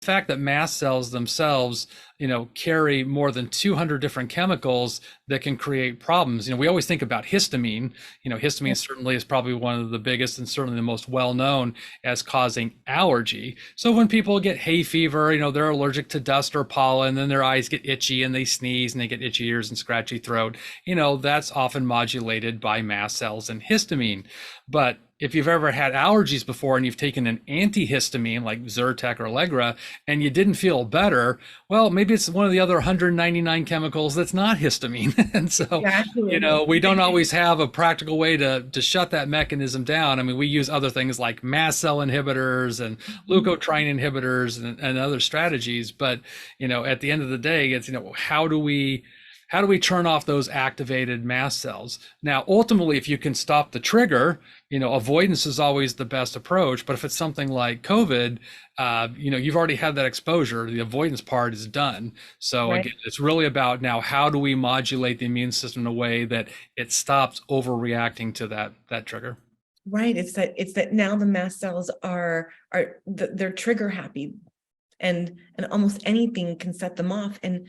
fact that mast cells themselves, carry more than 200 different chemicals that can create problems. We always think about histamine. Histamine certainly is probably one of the biggest and certainly the most well known as causing allergy. So when people get hay fever, they're allergic to dust or pollen, then their eyes get itchy and they sneeze and they get itchy ears and scratchy throat. That's often modulated by mast cells and histamine. But if you've ever had allergies before and you've taken an antihistamine like Zyrtec or Allegra and you didn't feel better, well, maybe it's one of the other 199 chemicals that's not histamine. And so, we don't always have a practical way to shut that mechanism down. I mean, we use other things like mast cell inhibitors and leukotriene inhibitors and other strategies. But, at the end of the day, it's, how do we turn off those activated mast cells? Now, ultimately, if you can stop the trigger, avoidance is always the best approach. But if it's something like COVID, you've already had that exposure. The avoidance part is done. So again, it's really about now, how do we modulate the immune system in a way that it stops overreacting to that trigger? Right. It's that now the mast cells they're trigger happy, and almost anything can set them off. And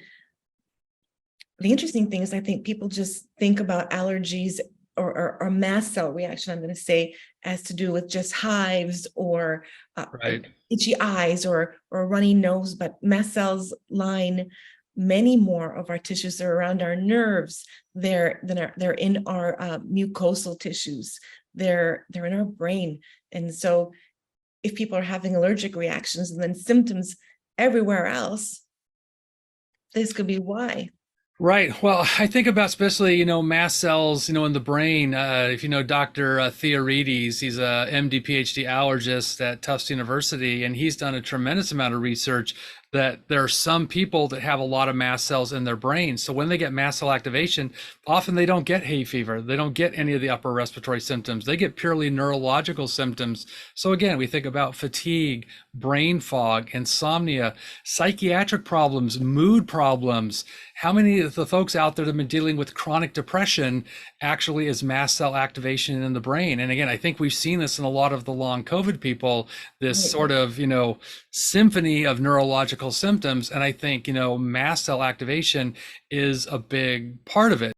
the interesting thing is, I think people just think about allergies or mast cell reaction, I'm going to say, as to do with just hives or itchy eyes or a runny nose, but mast cells line many more of our tissues. They're around our nerves. They're in our mucosal tissues. They're in our brain. And so if people are having allergic reactions and then symptoms everywhere else, this could be why. Right. Well, I think about especially, mast cells, in the brain. If you know Dr. Theorides, he's a MD, PhD allergist at Tufts University, and he's done a tremendous amount of research that there are some people that have a lot of mast cells in their brain. So when they get mast cell activation, often they don't get hay fever. They don't get any of the upper respiratory symptoms. They get purely neurological symptoms. So again, we think about fatigue, brain fog, insomnia, psychiatric problems, mood problems. How many of the folks out there that have been dealing with chronic depression actually is mast cell activation in the brain? And again, I think we've seen this in a lot of the long COVID people, this sort of, symphony of neurological symptoms. And I think, mast cell activation is a big part of it.